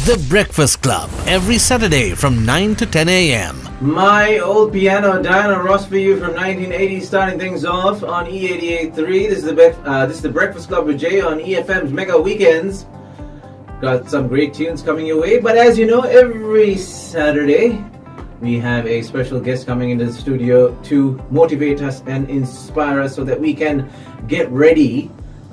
The Breakfast Club, every Saturday from 9 to 10 a.m. My Old Piano, Diana Ross for you from 1980, starting things off on E88.3. This is the Breakfast Club with Jay on EFM's Mega Weekends. Got some great tunes coming your way, but as you know, every Saturday we have a special guest coming into the studio to motivate us and inspire us so that we can get ready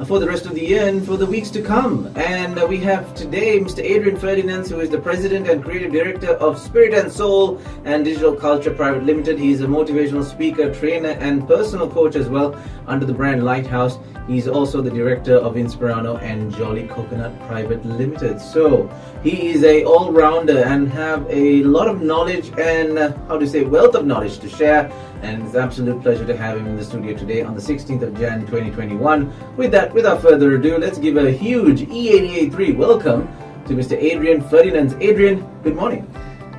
for the rest of the year and for the weeks to come. And we have today Mr. Adrian Ferdinands, who is the President and Creative Director of Spirit and Soul and Digital Culture Private Limited. He's a motivational speaker, trainer and personal coach as well under the brand Lighthouse. He's also the Director of Inspirano and Jolly Coconut Private Limited. So he is a all-rounder and have a lot of knowledge and wealth of knowledge to share. And it's an absolute pleasure to have him in the studio today on the 16th of Jan 2021. Without further ado, let's give a huge E88.3 welcome to Mr. Adrian Ferdinands. Adrian, good morning.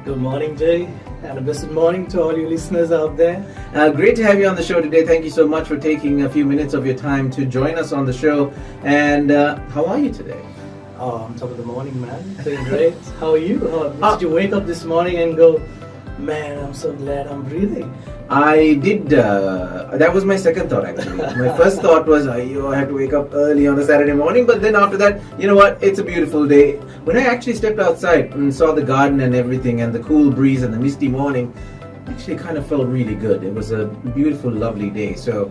Good morning, Jay, and a blessed morning to all you listeners out there. Great to have you on the show today. Thank you so much for taking a few minutes of your time to join us on the show. And how are you today? Oh, on top of the morning, man. Doing great. How are you? Did you wake up this morning and go, man, I'm so glad I'm breathing? I did. That was my second thought, actually. My first thought was, I have to wake up early on a Saturday morning. But then after that, you know what? It's a beautiful day. When I actually stepped outside and saw the garden and everything and the cool breeze and the misty morning, actually kind of felt really good. It was a beautiful, lovely day. So,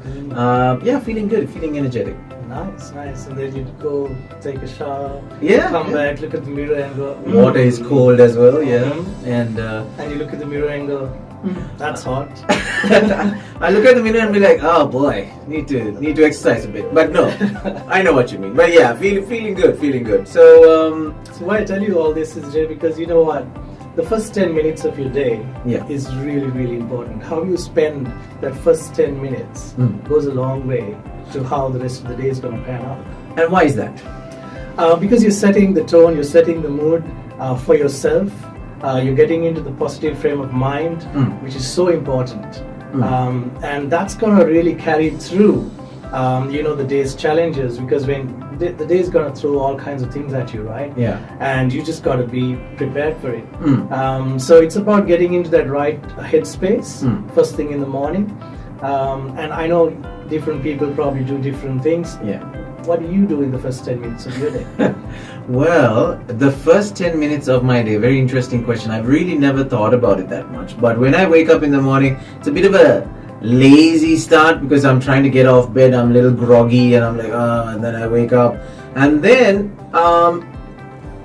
feeling good, feeling energetic. Nice. And then you go take a shower, come back, look at the mirror and go, Water is cold as well, And you look at the mirror and go, that's hot. I look at the mirror and be like, oh boy, need to exercise a bit. But no, I know what you mean. But yeah, feeling good. So why I tell you all this is, Jay, because you know what? The first 10 minutes of your day is really, really important. How you spend that first 10 minutes goes a long way to how the rest of the day is going to pan out. And why is that? Because you're setting the tone, you're setting the mood for yourself. You're getting into the positive frame of mind, which is so important. And that's going to really carry through, the day's challenges, because when the day is going to throw all kinds of things at you, right? Yeah. And you just got to be prepared for it. So it's about getting into that right headspace first thing in the morning. And I know different people probably do different things. Yeah. What do you do in the first 10 minutes of your day? Well, the first 10 minutes of my day, very interesting question. I've really never thought about it that much. But when I wake up in the morning, it's a bit of a lazy start because I'm trying to get off bed. I'm a little groggy and I'm like, and then I wake up. And then,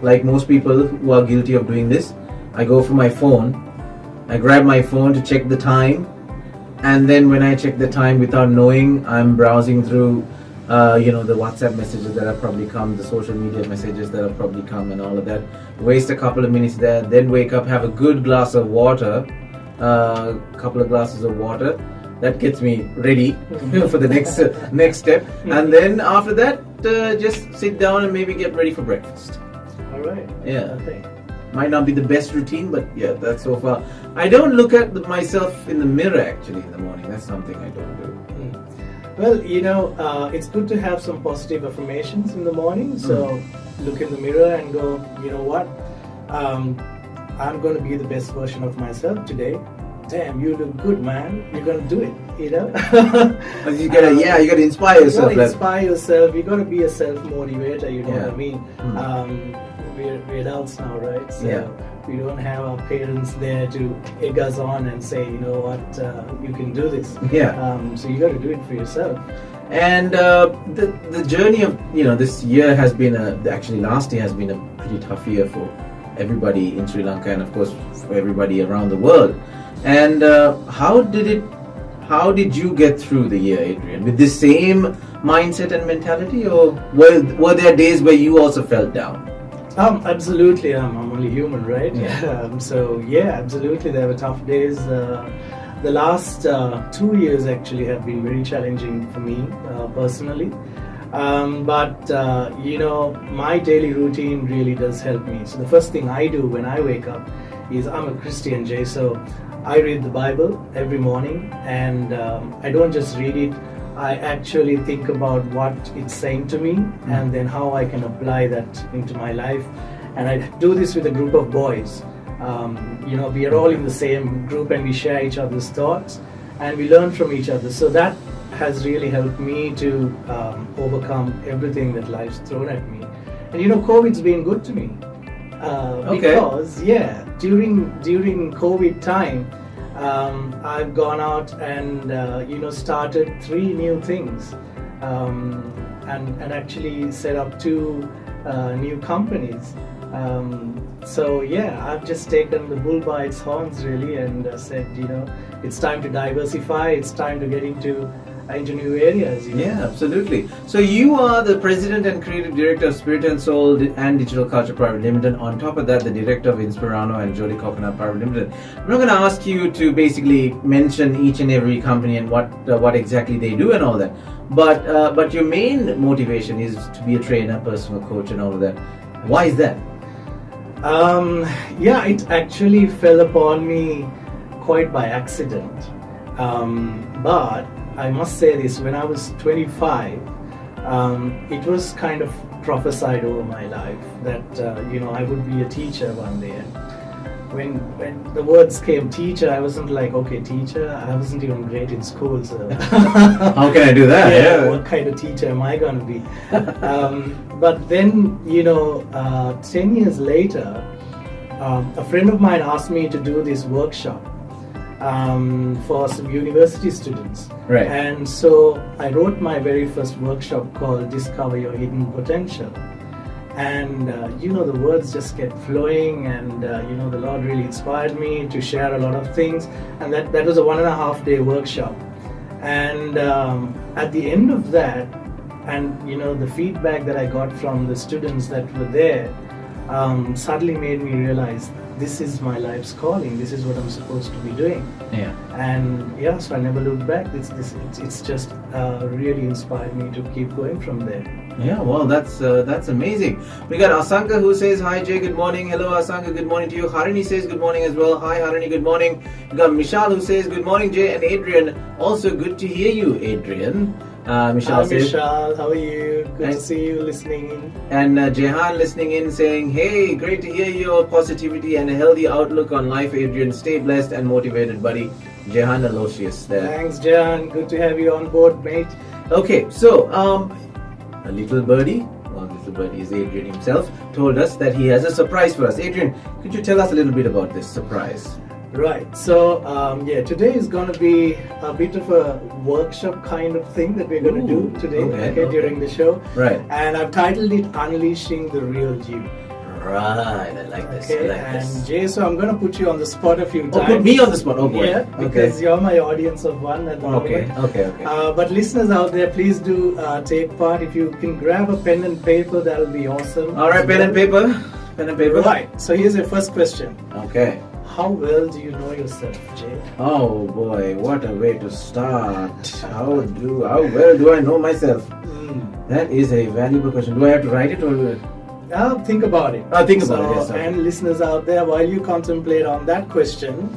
like most people who are guilty of doing this, I go for my phone. I grab my phone to check the time. And then when I check the time without knowing, I'm browsing through the WhatsApp messages that have probably come, the social media messages that have probably come and all of that. Waste a couple of minutes there, then wake up, have a good glass of water, couple of glasses of water. That gets me ready for the next step. And then after that, just sit down and maybe get ready for breakfast. All right. Yeah. Okay. Might not be the best routine, but yeah, that's so far. I don't look at myself in the mirror actually in the morning. That's something I don't do. Well, it's good to have some positive affirmations in the morning. So look in the mirror and go, you know what? I'm going to be the best version of myself today. Damn, you look good, man. You're going to do it, you know? You gotta inspire yourself. You gotta inspire yourself. You gotta be a self-motivator, you know what I mean? We're adults now, right? So we don't have our parents there to egg us on and say, you know what, you can do this. So you gotta do it for yourself. And the journey of this year has been last year has been a pretty tough year for everybody in Sri Lanka and of course for everybody around the world. And how did you get through the year, Adrian? With the same mindset and mentality, or were there days where you also felt down? Absolutely. I'm only human, right? Yeah. Absolutely. There were tough days. The last 2 years actually have been very challenging for me personally. But my daily routine really does help me. So the first thing I do when I wake up is, I'm a Christian, Jay, so I read the Bible every morning, and I don't just read it, I actually think about what it's saying to me and then how I can apply that into my life. and I do this with a group of boys. We are all in the same group, and we share each other's thoughts, and we learn from each other. So that has really helped me to overcome everything that life's thrown at me. And COVID's been good to me because during COVID time, I've gone out and started 3 new things, and actually set up 2 new companies. I've just taken the bull by its horns really, and said, it's time to diversify. It's time to get into new areas. Yeah, absolutely. So you are the president and creative director of Spirit and Soul and Digital Culture Private Limited. On top of that, the director of Inspirano and Jolly Coconut Private Limited. I'm not going to ask you to basically mention each and every company and what exactly they do and all that. But your main motivation is to be a trainer, personal coach, and all of that. Why is that? It actually fell upon me quite by accident. But I must say this, when I was 25, it was kind of prophesied over my life that I would be a teacher one day. And when the words came teacher, I wasn't like, okay, teacher, I wasn't even great in school, so how can I do that? Yeah, what kind of teacher am I going to be? But then 10 years later, a friend of mine asked me to do this workshop for some university students. Right. And so I wrote my very first workshop called Discover Your Hidden Potential. And the words just kept flowing, and the Lord really inspired me to share a lot of things. And that was a 1.5-day workshop. And at the end of that, and the feedback that I got from the students that were there suddenly made me realize this is my life's calling. This is what I'm supposed to be doing. Yeah. And so I never looked back. It's just really inspired me to keep going from there. Yeah, well, that's amazing. We got Asanka who says, hi Jay, good morning. Hello Asanka, good morning to you. Harini says good morning as well. Hi Harini, good morning. We got Michelle who says good morning Jay, and Adrian, also good to hear you, Adrian. Michelle says, Michelle, how are you? Good to see you listening in. And Jehan listening in saying, hey, great to hear your positivity and a healthy outlook on life, Adrian. Stay blessed and motivated, buddy. Jehan Aloysius there. Thanks, Jehan. Good to have you on board, mate. Okay, so a little birdie, one little birdie is Adrian himself, told us that he has a surprise for us. Adrian, could you tell us a little bit about this surprise? Right, so today is going to be a bit of a workshop kind of thing that we're going to do today during the show. Right. And I've titled it Unleashing the Real You. Right, I like this. Okay, and Jay, so I'm going to put you on the spot a few times. Oh, put me on the spot. Oh boy. Yeah, because you're my audience of one at the moment. Okay. But listeners out there, please do take part. If you can grab a pen and paper, that'll be awesome. All right, pen and paper. Right, so here's your first question. Okay. How well do you know yourself, Jay? Oh boy, what a way to start. How well do I know myself? That is a valuable question. Do I have to write it or? Think about it. Think about it, yes. And listeners out there, while you contemplate on that question,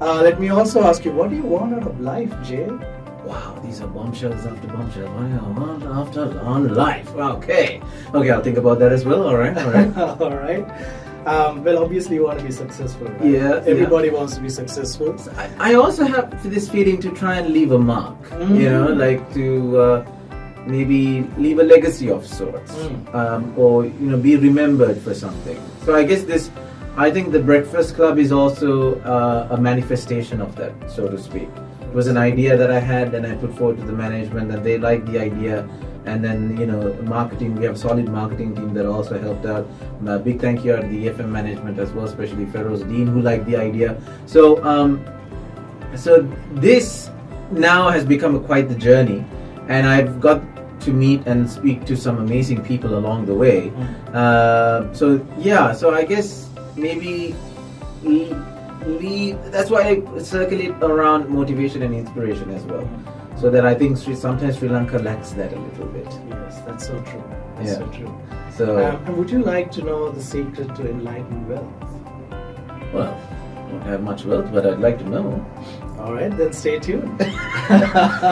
let me also ask you, what do you want out of life, Jay? Wow, these are bombshells after bombshells. What do I want after on life? Okay, I'll think about that as well. All right. All right. Well, obviously you want to be successful, right? Yeah. Everybody wants to be successful. I also have this feeling to try and leave a mark, like to maybe leave a legacy of sorts, or be remembered for something. So I think the Breakfast Club is also a manifestation of that, so to speak. It was an idea that I had and I put forward to the management, and they liked the idea. And then, marketing, we have a solid marketing team that also helped out. A big thank you to the EFM management as well, especially Feroz Dean, who liked the idea. So this now has become quite the journey, and I've got to meet and speak to some amazing people along the way. So I guess maybe that's why I circulate around motivation and inspiration as well. So that I think sometimes Sri Lanka lacks that a little bit. Yes, that's so true. So true. So, and would you like to know the secret to enlightened wealth? Well, I don't have much wealth, but I'd like to know. All right, then stay tuned.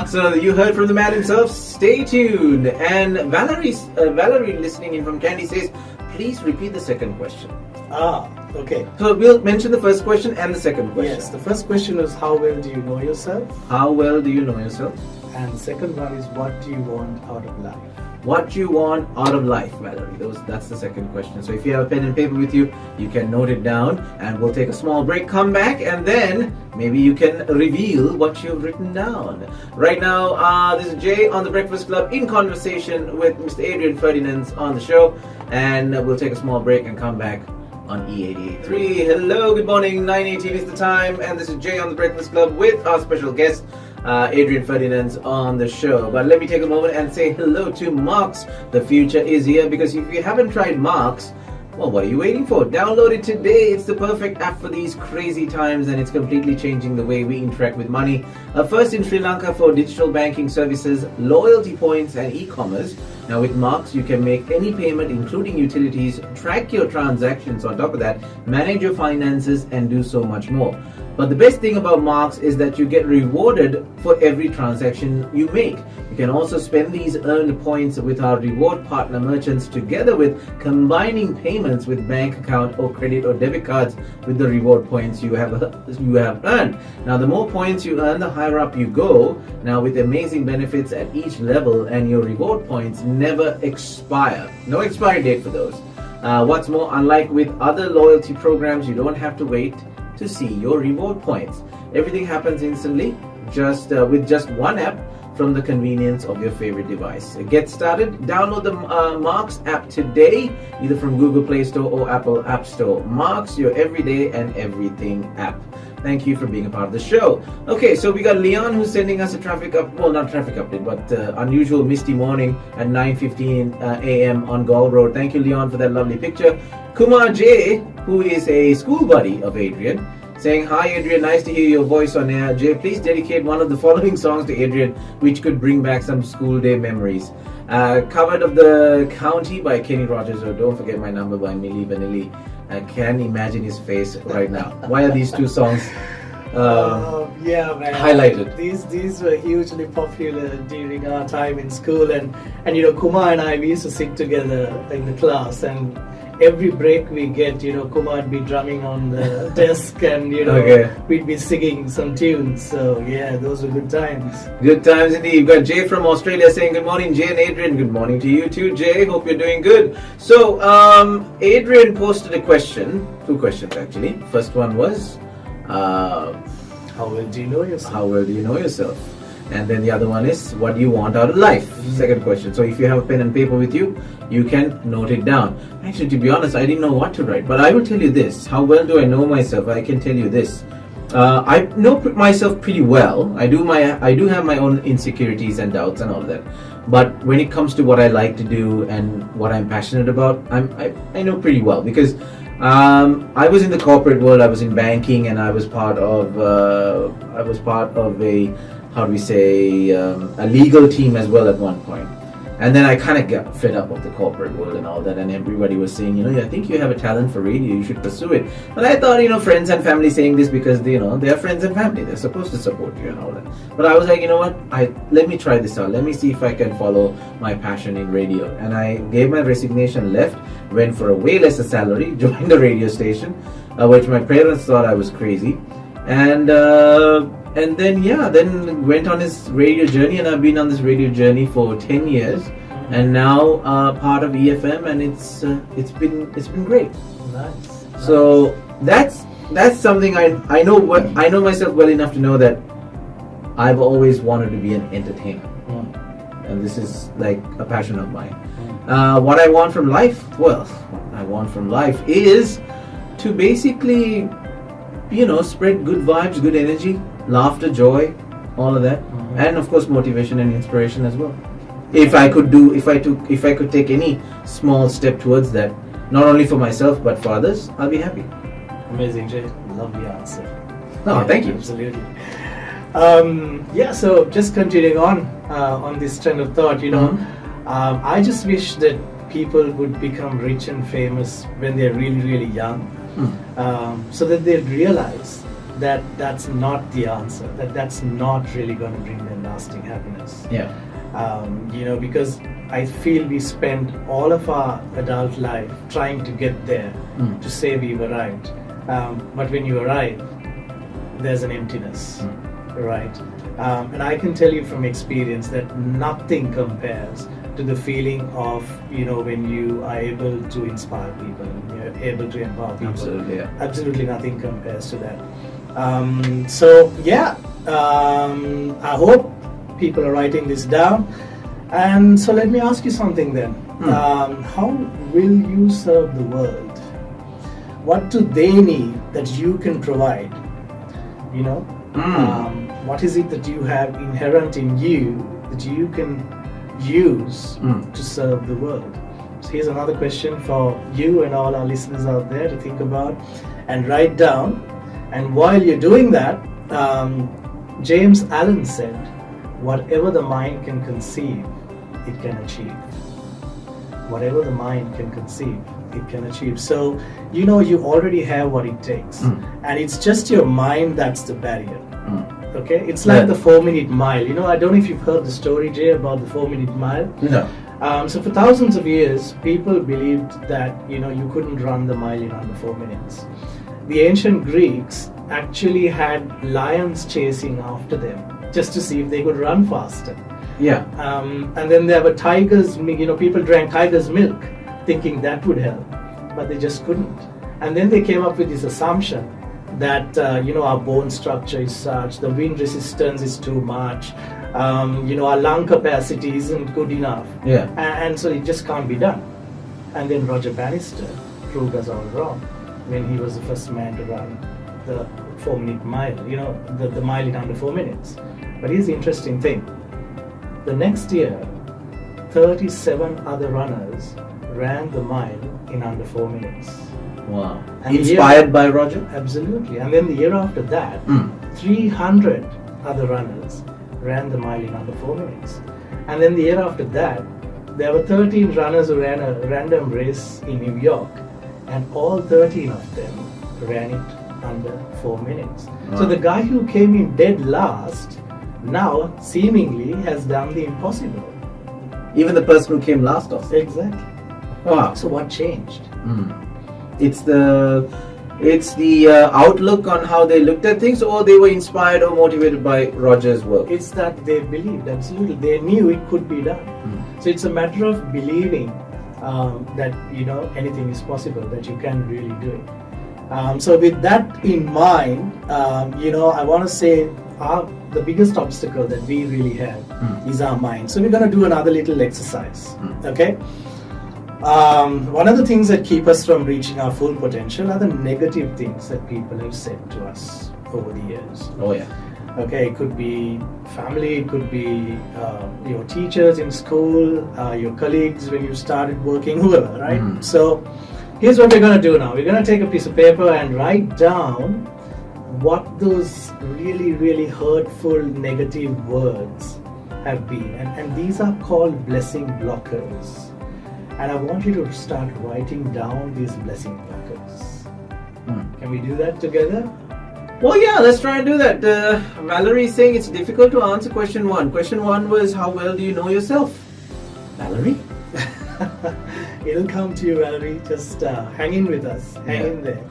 So you heard from the man himself. Stay tuned. And Valerie listening in from Candy says, please repeat the second question. Okay. So we'll mention the first question and the second question. Yes, the first question is how well do you know yourself? How well do you know yourself? And the second one is what do you want out of life? What you want out of life, Valerie? That's the second question. So if you have a pen and paper with you, you can note it down, and we'll take a small break, come back, and then maybe you can reveal what you've written down. Right now, this is Jay on The Breakfast Club in conversation with Mr. Adrian Ferdinands on the show, and we'll take a small break and come back on E88.3. Hello, good morning, 9:18 is the time, and this is Jay on The Breakfast Club with our special guest, Adrian Ferdinands on the show. But let me take a moment and say hello to Marks. The future is here, because if you haven't tried Marks, well, what are you waiting for? Download it today. It's the perfect app for these crazy times, and it's completely changing the way we interact with money. First in Sri Lanka for digital banking services, loyalty points, and e-commerce. Now with Marks, you can make any payment, including utilities, track your transactions on top of that, manage your finances, and do so much more. But the best thing about Marks is that you get rewarded for every transaction you make. You can also spend these earned points with our reward partner merchants, together with combining payments with bank account or credit or debit cards with the reward points you have earned. Now the more points you earn, the higher up you go. Now with amazing benefits at each level, and your reward points never expire. No expiry date for those. What's more, unlike with other loyalty programs, you don't have to wait to see your reward points. Everything happens instantly, with just one app from the convenience of your favorite device. Get started. Download the Marks app today, either from Google Play Store or Apple App Store. Marks, your everyday and everything app. Thank you for being a part of the show. Okay, so we got Leon who's sending us a not traffic update, but unusual misty morning at 9:15 a.m. on Gall Road. Thank you, Leon, for that lovely picture. Kumar J, who is a school buddy of Adrian, saying, "Hi Adrian, nice to hear your voice on air. Jay, please dedicate one of the following songs to Adrian, which could bring back some school day memories. Covered of the County by Kenny Rogers, or Don't Forget My Number by Milli Vanilli." I can imagine his face right now. Why are these two songs yeah, man. highlighted? These were hugely popular during our time in school, and Kumar and I, we used to sit together in the class, and every break we get, Kumar would be drumming on the desk, and Okay. we'd be singing some tunes. So yeah, those were good times. Good times indeed. You've got Jay from Australia saying, "Good morning, Jay and Adrian." Good morning to you too, Jay. Hope you're doing good. So, Adrian posted a question, two questions actually. First one was, how well do you know yourself? how well do you know yourself? And then the other one is, what do you want out of life? Second question. So if you have a pen and paper with you, you can note it down. Actually, to be honest, I didn't know what to write, but I will tell you this. How well do I know myself? I can tell you this. I know myself pretty well. I do have my own insecurities and doubts and all that. But when it comes to what I like to do and what I'm passionate about, I know pretty well, because I was in the corporate world. I was in banking, and I was part of a, how do we say, a legal team as well at one point. And then I kind of got fed up of the corporate world and all that, and everybody was saying, I think you have a talent for radio, you should pursue it. But I thought, friends and family saying this because they are friends and family, they're supposed to support you and all that. But I was like, let me try this out. Let me see if I can follow my passion in radio. And I gave my resignation, left, went for a way lesser salary, joined a radio station, which my parents thought I was crazy. And then went on this radio journey, and I've been on this radio journey for 10 years, and now part of EFM, and it's been great. Nice. So that's something I know myself well enough to know that I've always wanted to be an entertainer, and this is like a passion of mine. What I want from life? Well, what I want from life is to basically, spread good vibes, good energy, laughter, joy, all of that, and of course motivation and inspiration as well. If I could take any small step towards that, not only for myself but for others, I'll be happy. Amazing, Jay. Lovely answer. No, Yeah, thank you. Absolutely. So just continuing on this trend of thought, I just wish that people would become rich and famous when they're really, really young, so that they realize that that's not the answer, that's not really going to bring them lasting happiness. Yeah. Because I feel we spend all of our adult life trying to get there to say we've arrived. But when you arrive, there's an emptiness, right? And I can tell you from experience that nothing compares to the feeling of, when you are able to inspire people, you're able to empower people. Absolutely, yeah. Absolutely nothing compares to that. I hope people are writing this down. And so let me ask you something then. How will you serve the world? What do they need that you can provide? What is it that you have inherent in you that you can use to serve the world? So here's another question for you and all our listeners out there to think about and write down. And while you're doing that, James Allen said, whatever the mind can conceive, it can achieve. Whatever the mind can conceive, it can achieve. So, you already have what it takes. And it's just your mind that's the barrier. Okay? It's like the 4-minute mile. I don't know if you've heard the story, Jay, about the 4-minute mile. No. So for thousands of years, people believed that, you couldn't run the mile in under 4 minutes. The ancient Greeks actually had lions chasing after them just to see if they could run faster. Yeah. And then there were tigers, people drank tiger's milk thinking that would help, but they just couldn't. And then they came up with this assumption that, our bone structure is such, the wind resistance is too much, our lung capacity isn't good enough. Yeah. And so it just can't be done. And then Roger Bannister proved us all wrong when he was the first man to run the 4-minute mile, the mile in under 4 minutes. But here's the interesting thing. The next year, 37 other runners ran the mile in under 4 minutes. Wow. And Inspired by Roger? Absolutely. And then the year after that, 300 other runners ran the mile in under 4 minutes. And then the year after that, there were 13 runners who ran a random race in New York, and all 13 of them ran it under 4 minutes. Wow. So the guy who came in dead last now seemingly has done the impossible. Even the person who came last also. Exactly. Wow. So what changed? It's the outlook on how they looked at things, or they were inspired or motivated by Roger's work. It's that they believed, absolutely. They knew it could be done. So it's a matter of believing that anything is possible, that you can really do it. So with that in mind, I want to say the biggest obstacle that we really have is our mind. So we're going to do another little exercise. Okay. One of the things that keep us from reaching our full potential are the negative things that people have said to us over the years. Oh yeah. Okay, it could be family, it could be your teachers in school, your colleagues when you started working, whoever, right? So here's what we're going to do now. We're going to take a piece of paper and write down what those really, really hurtful negative words have been. And these are called blessing blockers. And I want you to start writing down these blessing blockers. Can we do that together? Well, yeah, let's try and do that. Valerie is saying it's difficult to answer question 1. Question 1 was, how well do you know yourself? Valerie? It'll come to you, Valerie. Just hang in with us. Hang in there.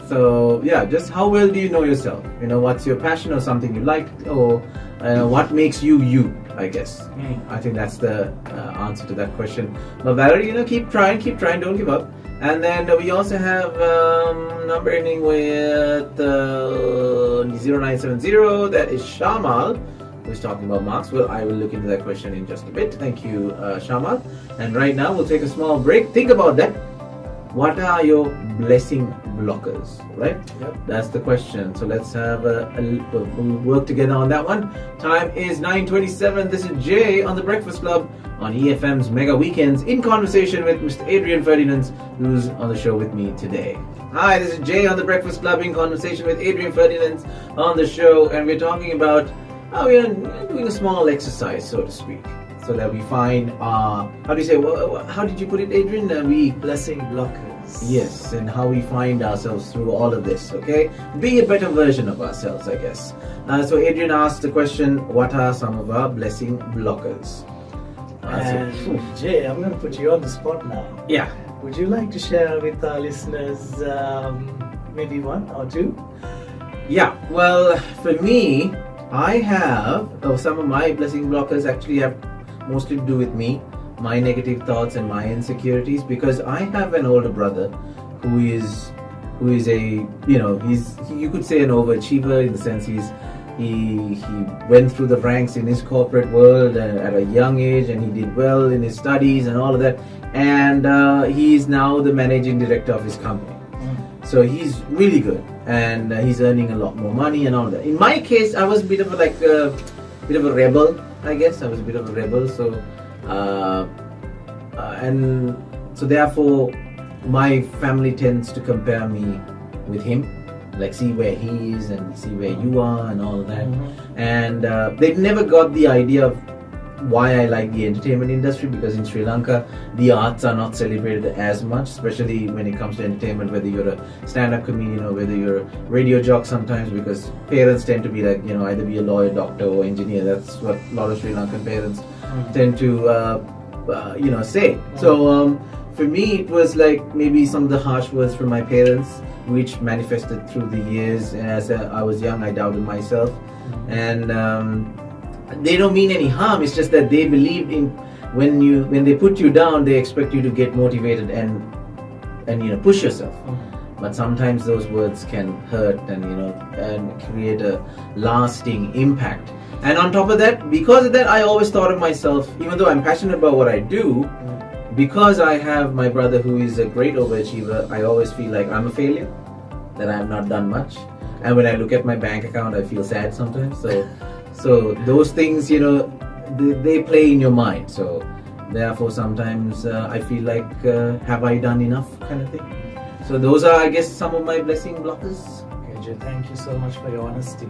So, yeah, just how well do you know yourself? What's your passion or something you like, or what makes you you, I guess. I think that's the answer to that question. But Valerie, keep trying, don't give up. And then we also have number ending with 0970. That is Shamal, who's talking about marks. Well, I will look into that question in just a bit. Thank you, Shamal. And right now, we'll take a small break. Think about that. What are your blessing blockers, right? Yep. That's the question. So let's have we'll work together on that one. Time is 9:27. This is Jay on the Breakfast Club on EFM's Mega Weekends, in conversation with Mr. Adrian Ferdinands, who's on the show with me today. Hi, this is Jay on the Breakfast Club, in conversation with Adrian Ferdinands on the show, and we're talking about how we are doing a small exercise, so to speak, so that we find how did you put it, Adrian? Blessing blockers. Yes, and how we find ourselves through all of this, okay? Being a better version of ourselves, I guess. So Adrian asked the question, what are some of our blessing blockers? And Jay, I'm going to put you on the spot now. Yeah. Would you like to share with our listeners maybe one or two? Yeah, well, for me, I have some of my blessing blockers actually have mostly to do with me, my negative thoughts and my insecurities, because I have an older brother who is a, you could say an overachiever, in the sense he went through the ranks in his corporate world at a young age, and he did well in his studies and all of that, and he is now the managing director of his company. So he's really good, and he's earning a lot more money and all of that. In my case, I was a bit of a rebel, I guess. I was a bit of a rebel, so and so therefore my family tends to compare me with him, like see where he is and see where you are and all of that. And they never got the idea of why I like the entertainment industry, because in Sri Lanka the arts are not celebrated as much, especially when it comes to entertainment, whether you're a stand-up comedian or whether you're a radio jock sometimes, because parents tend to be like, either be a lawyer, doctor or engineer. That's what a lot of Sri Lankan parents tend to say. So for me it was like maybe some of the harsh words from my parents, which manifested through the years. As I was young, I doubted myself, and they don't mean any harm. It's just that they believe in when they put you down, they expect you to get motivated and push yourself. But sometimes those words can hurt and create a lasting impact. And on top of that, because of that, I always thought of myself, even though I'm passionate about what I do, because I have my brother who is a great overachiever, I always feel like I'm a failure, that I have not done much. And when I look at my bank account, I feel sad sometimes. So those things, they play in your mind. So therefore, sometimes I feel like, have I done enough, kind of thing. So those are, I guess, some of my blessing blockers. Okay, Jay, thank you so much for your honesty.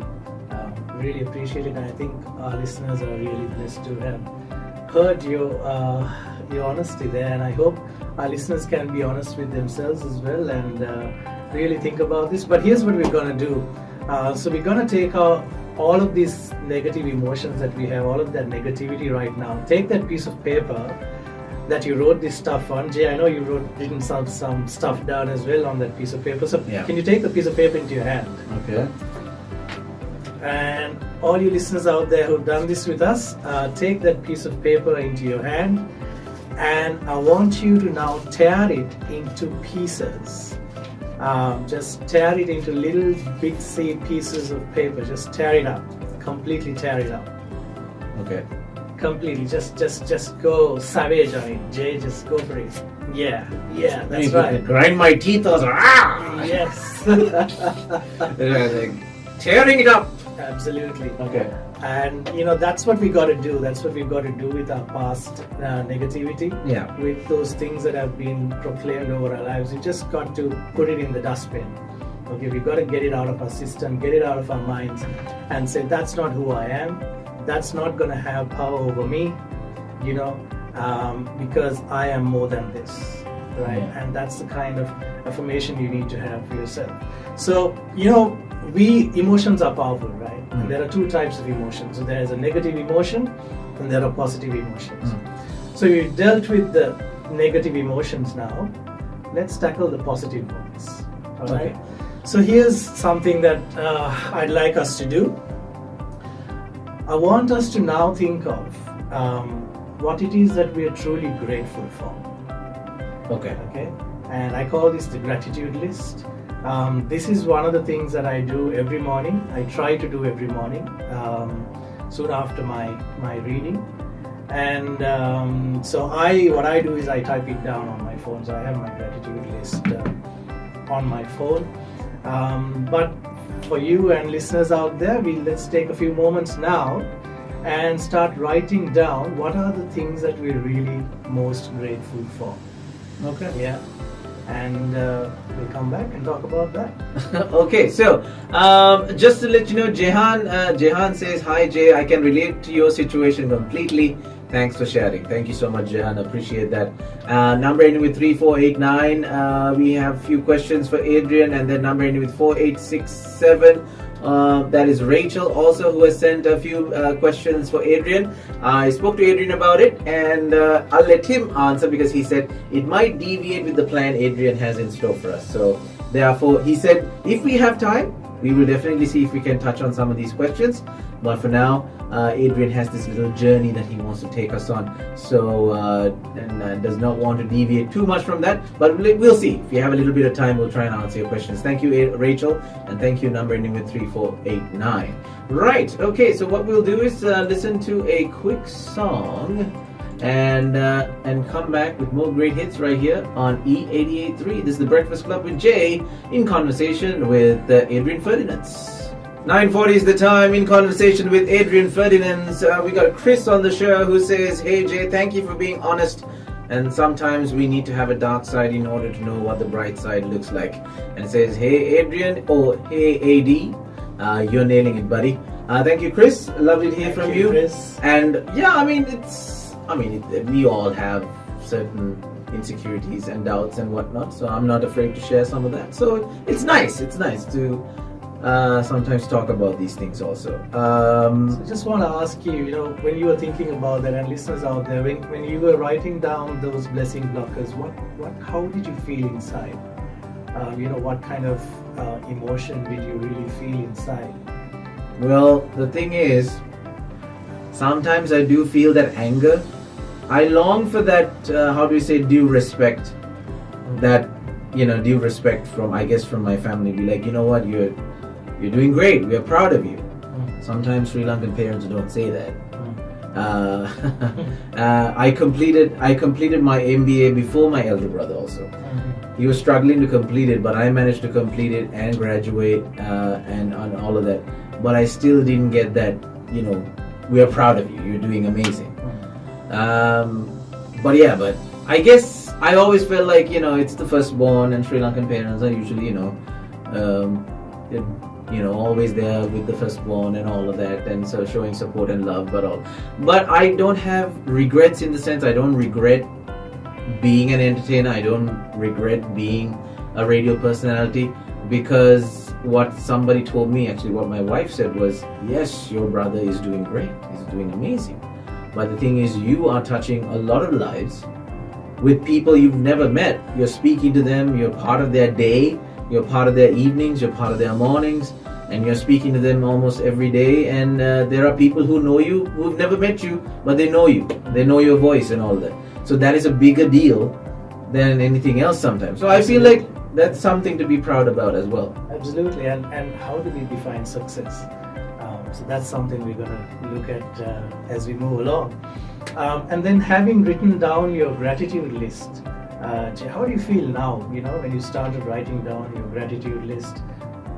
Really appreciate it, and I think our listeners are really blessed to have heard your honesty there. And I hope our listeners can be honest with themselves as well and really think about this. But here's what we're going to do. So we're going to take all of these negative emotions that we have, all of that negativity right now. Take that piece of paper that you wrote this stuff on. Jay, I know you written some stuff down as well on that piece of paper. So Can you take the piece of paper into your hand? Okay. And all you listeners out there who've done this with us, take that piece of paper into your hand, and I want you to now tear it into pieces. Just tear it into little bitsy pieces of paper. Just tear it up. Completely tear it up. Okay. Completely. Just go savage on it. Jay, just go for it. Yeah, that's right. Grind my teeth. Yes. Like tearing it up. Absolutely. Okay. And that's what we got to do. That's what we've got to do with our past negativity. Yeah. With those things that have been proclaimed over our lives, we just got to put it in the dustbin. Okay, we've got to get it out of our system, get it out of our minds, and say that's not who I am. That's not going to have power over me. Because I am more than this. Right. Yeah. And that's the kind of affirmation you need to have for yourself. So emotions are powerful, right? There are two types of emotions. So there is a negative emotion and there are positive emotions. So you dealt with the negative emotions now. Let's tackle the positive ones. All right. So here's something that I'd like us to do. I want us to now think of what it is that we are truly grateful for. Okay. And I call this the gratitude list. This is one of the things that I do every morning. I try to do every morning, soon after my reading. And what I do is I type it down on my phone. So I have my gratitude list on my phone. But for you and listeners out there, let's take a few moments now and start writing down what are the things that we're really most grateful for. Okay. Yeah. And we'll come back and talk about that. Okay, so just to let you know, Jehan says, "Hi Jay, I can relate to your situation completely. Thanks for sharing. Thank you so much, Jahan. Appreciate that. Number ending with 3489. We have a few questions for Adrian, and then number ending with 4867. That is Rachel also, who has sent a few questions for Adrian. I spoke to Adrian about it, and I'll let him answer because he said it might deviate with the plan Adrian has in store for us. So therefore, he said if we have time, we will definitely see if we can touch on some of these questions. But for now, Adrian has this little journey that he wants to take us on. So, and does not want to deviate too much from that. But we'll see. If you have a little bit of time, we'll try and answer your questions. Thank you, Rachel. And thank you, number ending with 3489. Right. Okay. So what we'll do is listen to a quick song and come back with more great hits right here on E88.3. This is the Breakfast Club with Jay, in conversation with Adrian Ferdinands. 9:40 is the time, in conversation with Adrian Ferdinands. We got Chris on the show who says, "Hey Jay, thank you for being honest. And sometimes we need to have a dark side in order to know what the bright side looks like." And it says, "Hey Adrian," or "Hey AD, you're nailing it, buddy." Thank you, Chris. Lovely to hear from you. Chris. And yeah, we all have certain insecurities and doubts and whatnot. So I'm not afraid to share some of that. So it's nice. It's nice to sometimes talk about these things also. So just want to ask you, when you were thinking about that, and listeners out there, when you were writing down those blessing blockers, how did you feel inside? What kind of emotion did you really feel inside? Well, the thing is, sometimes I do feel that anger. I long for that, due respect. That, due respect from my family. Be like, you know what, you're doing great. We are proud of you. Sometimes Sri Lankan parents don't say that. I completed my MBA before my elder brother also. He was struggling to complete it, but I managed to complete it and graduate and on all of that. But I still didn't get that, we are proud of you. You're doing amazing. But I guess I always felt like, it's the firstborn, and Sri Lankan parents are usually, always there with the firstborn and all of that, and so showing support and love, but I don't have regrets, in the sense I don't regret being an entertainer. I don't regret being a radio personality, because what somebody told me, actually what my wife said was, yes, your brother is doing great, he's doing amazing, but the thing is, you are touching a lot of lives with people you've never met. You're speaking to them, you're part of their day, you're part of their evenings, you're part of their mornings, and you're speaking to them almost every day. And there are people who know you, who've never met you, but they know you. They know your voice and all that. So that is a bigger deal than anything else sometimes. So I feel like that's something to be proud about as well. Absolutely. And how do we define success? So that's something we're going to look at as we move along. And then, having written down your gratitude list, how do you feel now? When you started writing down your gratitude list,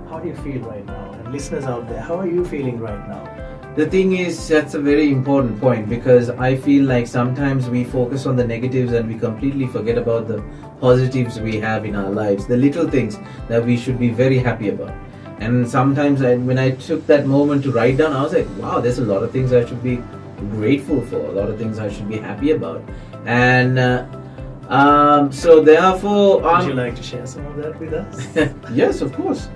how do you feel right now? And listeners out there, how are you feeling right now? The thing is, that's a very important point, because I feel like sometimes we focus on the negatives and we completely forget about the positives we have in our lives, the little things that we should be very happy about. And sometimes when I took that moment to write down, I was like, wow, there's a lot of things I should be grateful for, a lot of things I should be happy about. And so therefore, would you like to share some of that with us? Yes, of course.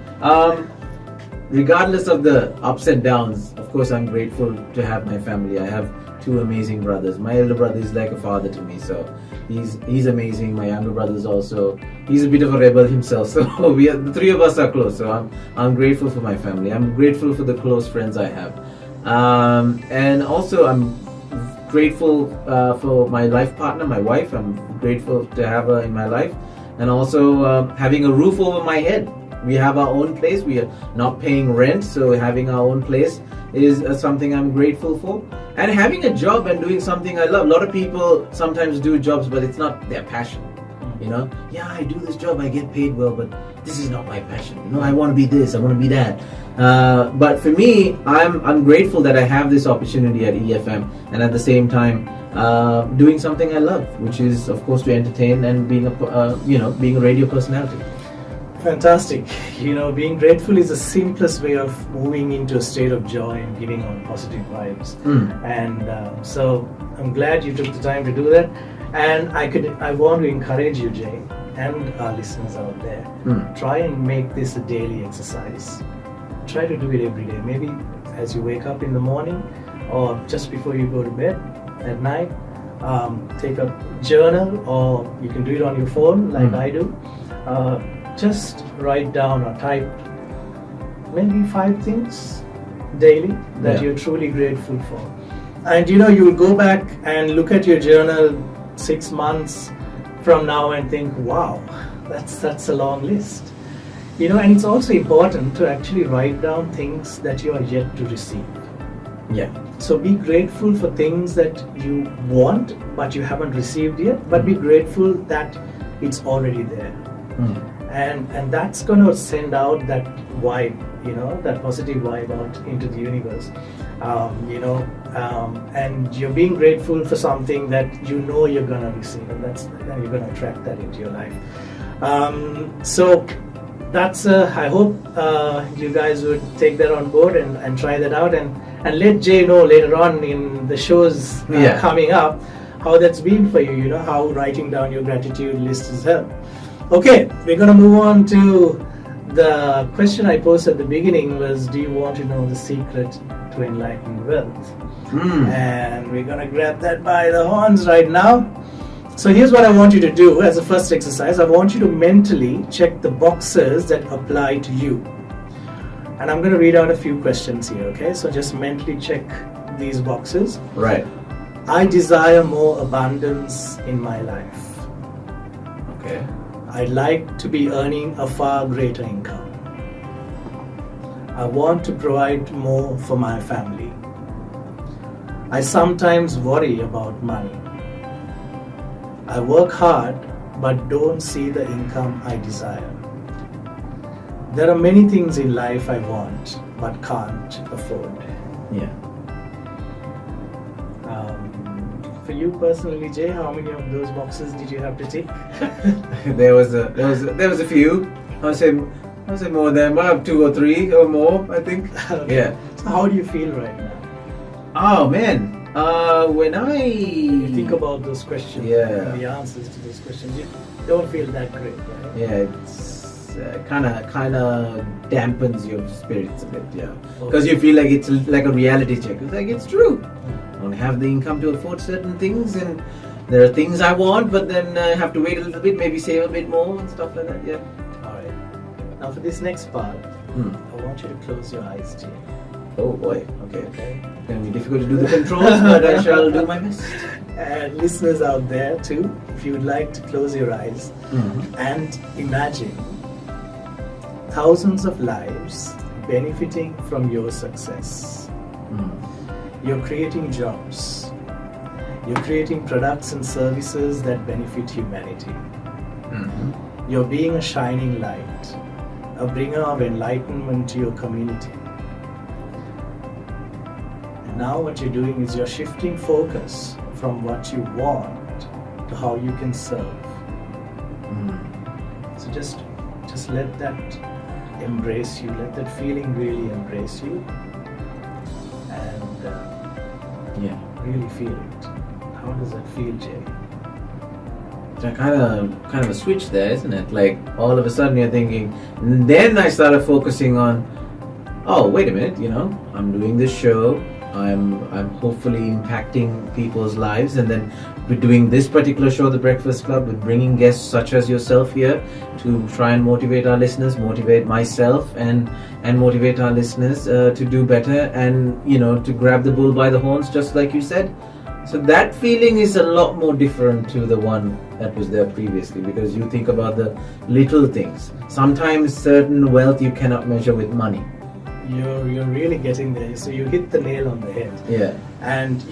Regardless of the ups and downs, of course, I'm grateful to have my family. I have two amazing brothers. My elder brother is like a father to me, so he's amazing. My younger brother is also, he's a bit of a rebel himself, so the three of us are close. So I'm grateful for my family. I'm grateful for the close friends I have, and also I'm grateful for my life partner, my wife. I'm grateful to have her in my life, and also having a roof over my head. We have our own place. We are not paying rent, so having our own place is something I'm grateful for. And having a job and doing something I love. A lot of people sometimes do jobs, but it's not their passion. Yeah, I do this job, I get paid well, but this is not my passion. I want to be this, I want to be that. But for me, I'm grateful that I have this opportunity at EFM, and at the same time doing something I love, which is, of course, to entertain and being a radio personality. Fantastic. Being grateful is the simplest way of moving into a state of joy and giving on positive vibes. And so I'm glad you took the time to do that. And I want to encourage you, Jay, and our listeners out there, try and make this a daily exercise. Try to do it every day. Maybe as you wake up in the morning or just before you go to bed at night. Take a journal, or you can do it on your phone like I do. Just write down or type maybe 5 things daily that you're truly grateful for. And you will go back and look at your journal 6 months from now and think, wow, that's a long list. And it's also important to actually write down things that you are yet to receive. Yeah. So be grateful for things that you want but you haven't received yet, but be grateful that it's already there. And that's going to send out that vibe, that positive vibe out into the universe. And you're being grateful for something that you're going to receive, and you're going to attract that into your life. So that's I hope you guys would take that on board and try that out, and let Jay know later on in the shows coming up how that's been for you, how writing down your gratitude list has helped. Okay, we're going to move on to the question I posed at the beginning was, do you want to know the secret to enlightened wealth? And we're going to grab that by the horns right now. So here's what I want you to do as a first exercise. I want you to mentally check the boxes that apply to you. And I'm going to read out a few questions here, okay? So just mentally check these boxes. Right. I desire more abundance in my life. Okay. I'd like to be earning a far greater income. I want to provide more for my family. I sometimes worry about money. I work hard but don't see the income I desire. There are many things in life I want but can't afford. Yeah. For you personally, Jay, how many of those boxes did you have to tick? There was a few. I would say more than, I have 2 or 3 or more, I think. Okay. Yeah. So how do you feel right now? Oh man. When You think about those questions, Yeah. the answers to those questions, you don't feel that great, right? Yeah, it's kind of dampens your spirits a bit, yeah. Because you feel like it's like a reality check. It's like, it's true. I don't have the income to afford certain things, and there are things I want, but then I have to wait a little bit, maybe save a bit more and stuff like that, yeah. Alright. Now for this next part, I want you to close your eyes, Jay. Oh boy, okay. It's going to be difficult to do the controls, but I shall do my best. And listeners out there too, if you would like to close your eyes and imagine thousands of lives benefiting from your success. You're creating jobs. You're creating products and services that benefit humanity. You're being a shining light, a bringer of enlightenment to your community. And now what you're doing is you're shifting focus from what you want to how you can serve. So just let that embrace you, let that feeling really embrace you, and really feel it. How does that feel, Jay? It's kind of a switch there, isn't it? Like all of a sudden you're thinking, and then I started focusing on, oh wait a minute, I'm doing this show, I'm hopefully impacting people's lives, and then we're doing this particular show, The Breakfast Club, with bringing guests such as yourself here to try and motivate our listeners, motivate myself, and motivate our listeners to do better, and to grab the bull by the horns, just like you said. So that feeling is a lot more different to the one that was there previously, because you think about the little things. Sometimes certain wealth you cannot measure with money. You're really getting there. So you hit the nail on the head. Yeah. And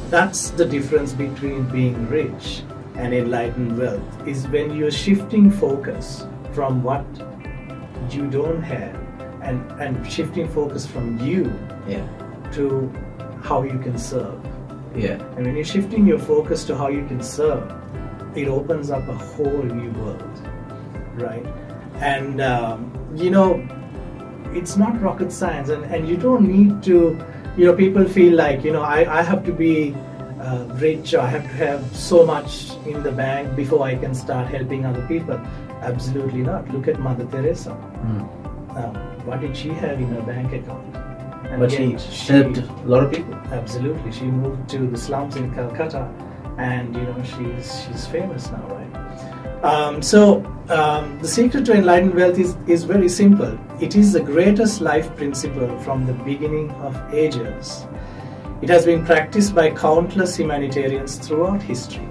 that's the difference between being rich and enlightened wealth, is when you're shifting focus from what you don't have and shifting focus from you to how you can serve. Yeah. And when you're shifting your focus to how you can serve, it opens up a whole new world, right? And it's not rocket science, and you don't need to, people feel like, I have to be rich, or I have to have so much in the bank before I can start helping other people. Absolutely not. Look at Mother Teresa. What did she have in her bank account? And But she helped a lot of people. Absolutely. She moved to the slums in Calcutta, and she's famous now, right? The secret to enlightened wealth is very simple. It is the greatest life principle from the beginning of ages. It has been practiced by countless humanitarians throughout history.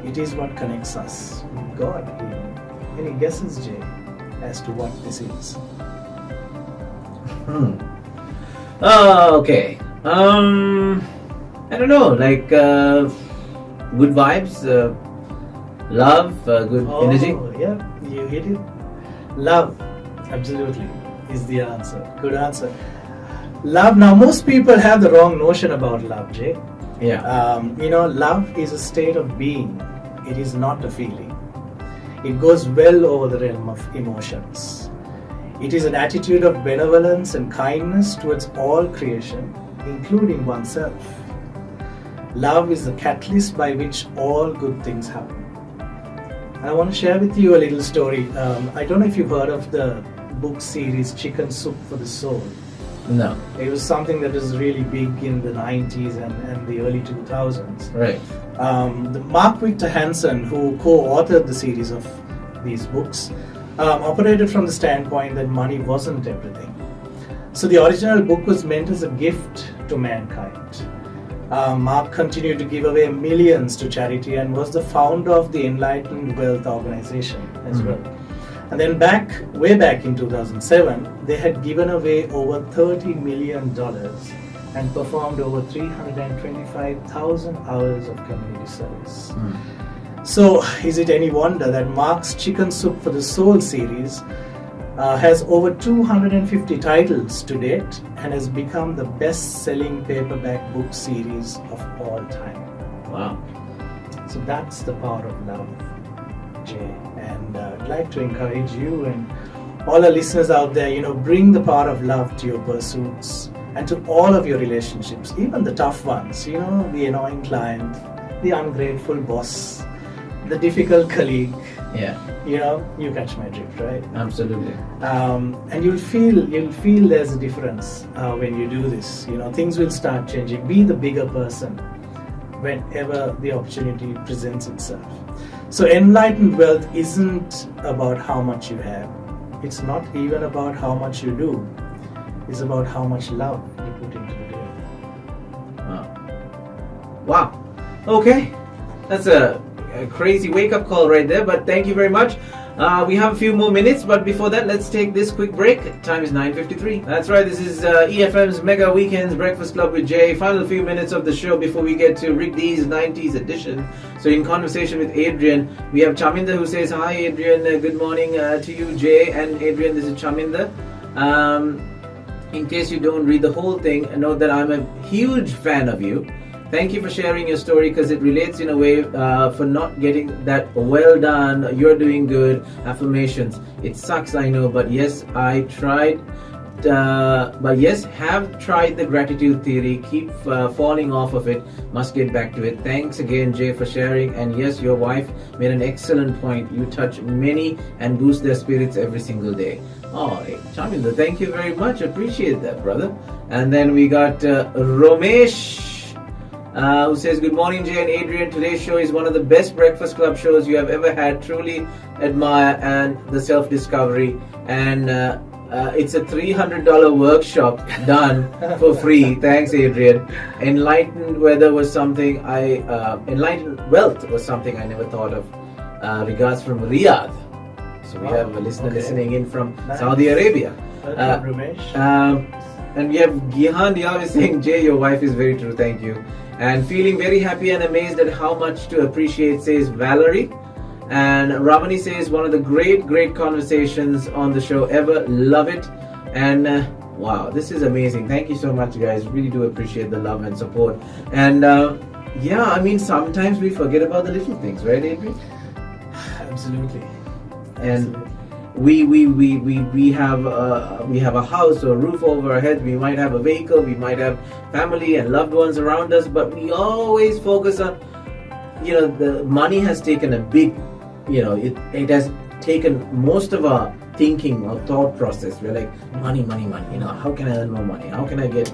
It is what connects us with God. Any guesses, Jay, as to what this is? Okay. I don't know, like good vibes, love, good energy. Yeah, you hit it. Love, absolutely, is the answer. Good answer. Love. Now, most people have the wrong notion about love, Jay. Yeah. Love is a state of being. It is not a feeling. It goes well over the realm of emotions. It is an attitude of benevolence and kindness towards all creation, including oneself. Love is the catalyst by which all good things happen. I want to share with you a little story. I don't know if you've heard of the book series Chicken Soup for the Soul. No. It was something that was really big in the 90s and the early 2000s. Right. The Mark Victor Hansen, who co-authored the series of these books, operated from the standpoint that money wasn't everything. So the original book was meant as a gift to mankind. Mark continued to give away millions to charity and was the founder of the Enlightened Wealth organization as well. And then way back in 2007, they had given away over $30 million and performed over 325,000 hours of community service. So, is it any wonder that Mark's Chicken Soup for the Soul series has over 250 titles to date and has become the best-selling paperback book series of all time. Wow. So that's the power of love, Jay. And I'd like to encourage you and all our listeners out there, bring the power of love to your pursuits and to all of your relationships, even the tough ones, the annoying client, the ungrateful boss, the difficult colleague. Yeah. You catch my drift, right? Absolutely. And you'll feel there's a difference when you do this. Things will start changing. Be the bigger person whenever the opportunity presents itself. So enlightened wealth isn't about how much you have. It's not even about how much you do. It's about how much love you put into the doing. Wow. Okay. That's a crazy wake-up call right there, but thank you very much. We have a few more minutes, but before that, let's take this quick break. Time is 9:53. That's right, this is EFM's Mega Weekends Breakfast Club with Jay. Final few minutes of the show before we get to Rick D's 90s edition. So in conversation with Adrian, we have Chaminda who says, hi Adrian, good morning to you, Jay and Adrian. This is Chaminda. In case you don't read the whole thing, note that I'm a huge fan of you. Thank you for sharing your story because it relates in a way for not getting that well done, you're doing good, affirmations. It sucks, I know, but yes, I tried. Have tried the gratitude theory, keep falling off of it, must get back to it. Thanks again, Jay, for sharing. And yes, your wife made an excellent point. You touch many and boost their spirits every single day. Oh, hey, Chaminda, thank you very much. Appreciate that, brother. And then we got Romesh. Who says, good morning Jay and Adrian, today's show is one of the best breakfast club shows you have ever had. Truly admire and the self-discovery, and it's a $300 workshop done for free. Thanks Adrian. Enlightened wealth was something I never thought of. Regards from Riyadh. So we have a listener listening in from Saudi Arabia. And we have Gihan Diaw is saying, Jay, your wife is very true, thank you. And feeling very happy and amazed at how much to appreciate, says Valerie. And Ramani says, one of the great conversations on the show ever. Love it. And wow, this is amazing. Thank you so much, guys. Really do appreciate the love and support. And sometimes we forget about the little things, right, Adrian? Absolutely. And we have a house or a roof over our heads. We might have a vehicle. We might have family and loved ones around us. But we always focus on, the money has taken a big, it has taken most of our thinking or thought process. We're like, money. How can I earn more money? How can I get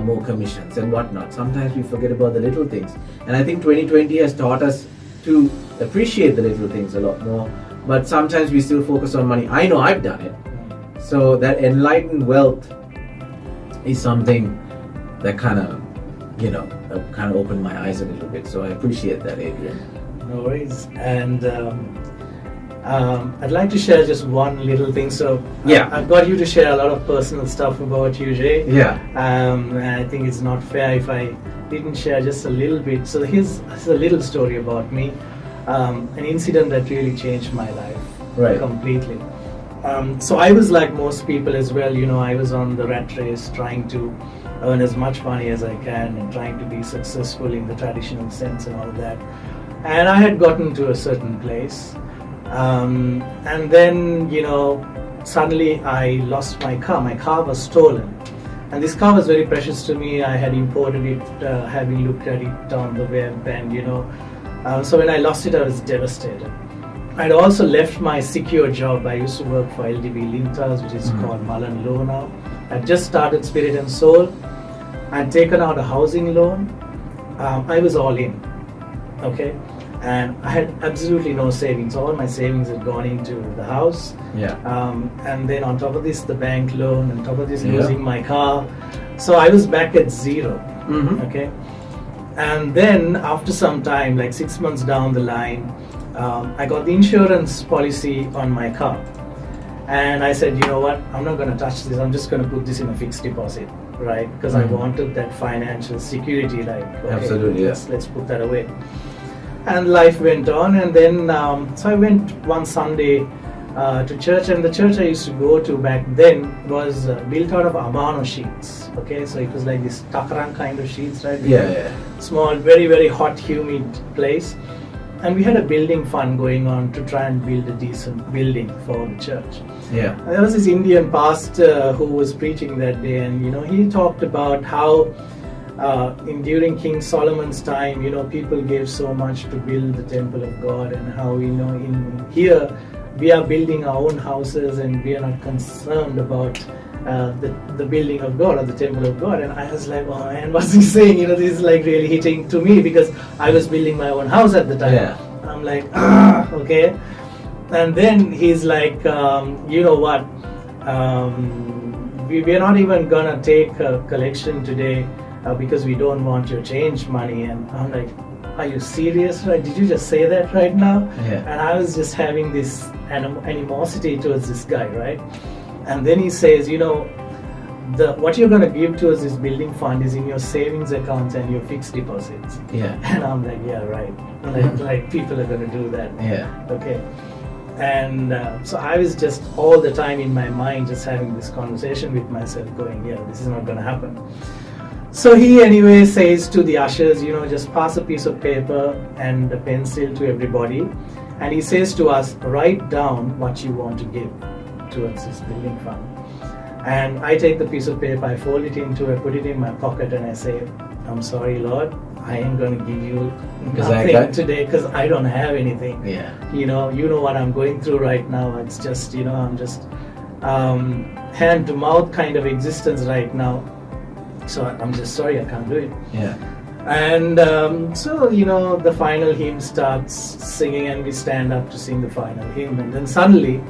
more commissions and whatnot? Sometimes we forget about the little things. And I think 2020 has taught us to appreciate the little things a lot more. But sometimes we still focus on money. I know I've done it. So that enlightened wealth is something that kind of opened my eyes a little bit. So I appreciate that, Adrian. No worries. And I'd like to share just one little thing. So yeah, I've got you to share a lot of personal stuff about you, Jay. Yeah. And I think it's not fair if I didn't share just a little bit. So here's a little story about me. An incident that really changed my life completely. So I was like most people as well, I was on the rat race trying to earn as much money as I can and trying to be successful in the traditional sense and all that. And I had gotten to a certain place. And then, suddenly I lost my car. My car was stolen. And this car was very precious to me. I had imported it, having looked at it on the web, and so when I lost it, I was devastated. I'd also left my secure job. I used to work for LDB Lintas, which is called Mullen Law now. I'd just started Spirit and Soul. I'd taken out a housing loan. I was all in, okay? And I had absolutely no savings. All my savings had gone into the house. Yeah. And then on top of this, the bank loan. On top of this, losing my car. So I was back at zero, okay? And then after some time, like 6 months down the line, I got the insurance policy on my car. And I said, you know what, I'm not going to touch this. I'm just going to put this in a fixed deposit, right? Because I wanted that financial security, like, okay, absolutely, let's put that away. And life went on. And then, so I went one Sunday to church, and the church I used to go to back then was built out of Amano sheets. Okay, so it was like this takarang kind of sheets, right? Yeah. Small, very, very hot, humid place. And we had a building fund going on to try and build a decent building for the church. Yeah. And there was this Indian pastor who was preaching that day, and he talked about how during King Solomon's time, people gave so much to build the temple of God, and how in here we are building our own houses and we are not concerned about the building of God or the temple of God. And I was like, oh man, what's he saying? This is like really hitting to me, because I was building my own house at the time. Yeah. I'm like, okay. And then he's like, you know what? We're not even gonna take a collection today because we don't want your change money. And I'm like, are you serious? Right? Did you just say that right now? Yeah. And I was just having this animosity towards this guy, right? And then he says, what you're going to give towards this building fund is in your savings accounts and your fixed deposits. Yeah. And I'm like, yeah, right. Like people are going to do that. Yeah. Okay. And so I was just all the time in my mind just having this conversation with myself going, yeah, this is not going to happen. So he anyway says to the ushers, just pass a piece of paper and a pencil to everybody. And he says to us, write down what you want to give towards this building fund. And I take the piece of paper, I fold it into, I put it in my pocket, and I say, I'm sorry, Lord, I ain't going to give you nothing today because I don't have anything. Yeah. You know what I'm going through right now. It's just, I'm just hand to mouth kind of existence right now. So I'm just sorry, I can't do it. Yeah. And so, the final hymn starts singing, and we stand up to sing the final hymn. And then suddenly,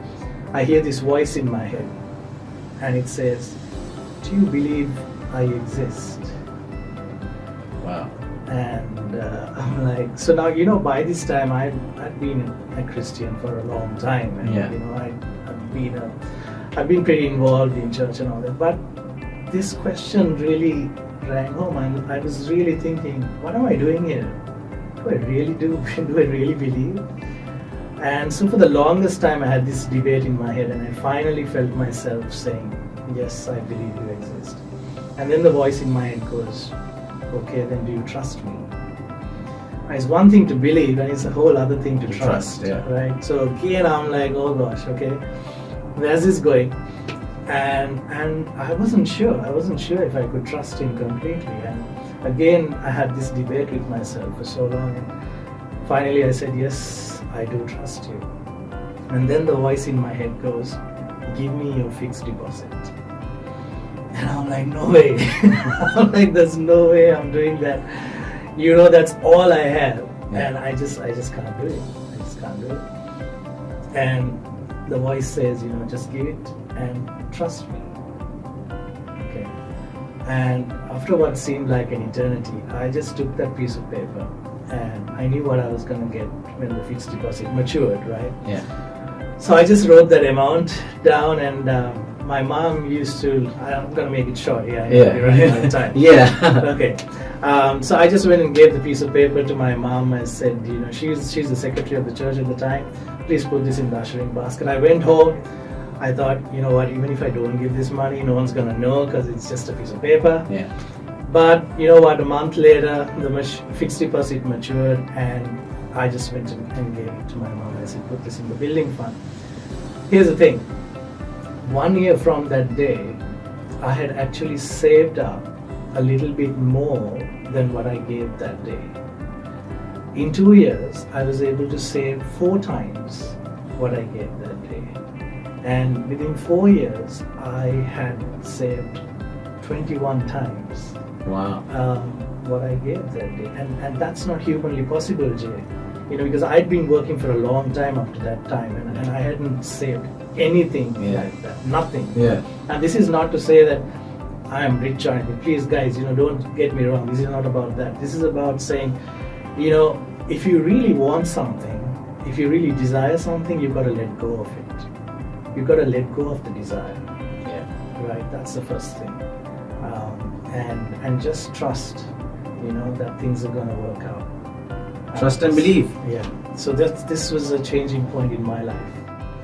I hear this voice in my head, and it says, do you believe I exist? Wow. And I'm like, so now, by this time, I've been a Christian for a long time. And, I've been pretty involved in church and all that. But this question really rang home, and I was really thinking, what am I doing here? Do I really do? Do I really believe? And so for the longest time I had this debate in my head, and I finally felt myself saying, yes, I believe you exist. And then the voice in my head goes, okay, then do you trust me? And it's one thing to believe, and it's a whole other thing to trust, yeah. right? So again I'm like, oh gosh, okay. where's this going? And I wasn't sure. I wasn't sure if I could trust him completely. And again, I had this debate with myself for so long. And finally, I said, yes, I do trust you. And then the voice in my head goes, give me your fixed deposit. And I'm like, no way. I'm like, there's no way I'm doing that. You know, that's all I have. Yeah. And I just can't do it. I just can't do it. And the voice says, you know, just give it and trust me. Okay. And after what seemed like an eternity, I just took that piece of paper and I knew what I was going to get when the fixed deposit matured, right? Yeah. So I just wrote that amount down, and my mom used to, I'm going to make it short here, we're running out of time. Yeah. Okay. So I just went and gave the piece of paper to my mom and said, you know, she's the secretary of the church at the time, please put this in the ushering basket. I went home. I thought, you know what, even if I don't give this money, no one's going to know because it's just a piece of paper. Yeah. But you know what, a month later, the fixed deposit matured, and I just went and gave it to my mom. I said, put this in the building fund. Here's the thing. 1 year from that day, I had actually saved up a little bit more than what I gave that day. In 2 years, I was able to save 4 times what I gave that day. And within 4 years, I had saved 21 times Wow. what I gave that day. And that's not humanly possible, Jay. You know, because I'd been working for a long time after that time, and I hadn't saved anything like that. Nothing. Yeah. And this is not to say that I am rich or anything. Please, guys, you know, don't get me wrong. This is not about that. This is about saying, you know, if you really want something, if you really desire something, you've got to let go of it. You've got to let go of the desire. Yeah. Right? That's the first thing. And just trust, you know, that things are going to work out. Trust and believe. Yeah. So this was a changing point in my life.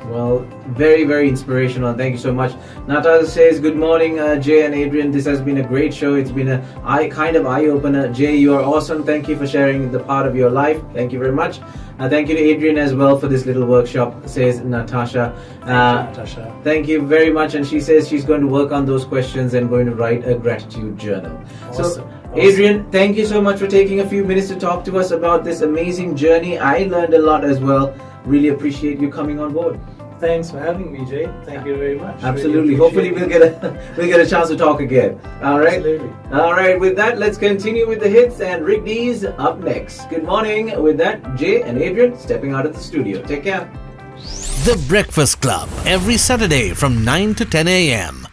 Well, very, very inspirational. Thank you so much. Natal says, good morning, Jay and Adrian. This has been a great show. It's been a kind of eye-opener. Jay, you are awesome. Thank you for sharing the part of your life. Thank you very much. Thank you to Adrian as well for this little workshop, says Natasha. Natasha. Thank you very much. And she says she's going to work on those questions and going to write a gratitude journal. Awesome. Adrian, thank you so much for taking a few minutes to talk to us about this amazing journey. I learned a lot as well. Really appreciate you coming on board. Thanks for having me, Jay. Thank you very much. Absolutely. Really Hopefully we'll get a chance to talk again. All right. Absolutely. All right. With that, let's continue with the hits, and Rick D's up next. Good morning. With that, Jay and Adrian stepping out of the studio. Take care. The Breakfast Club every Saturday from 9 to 10 a.m.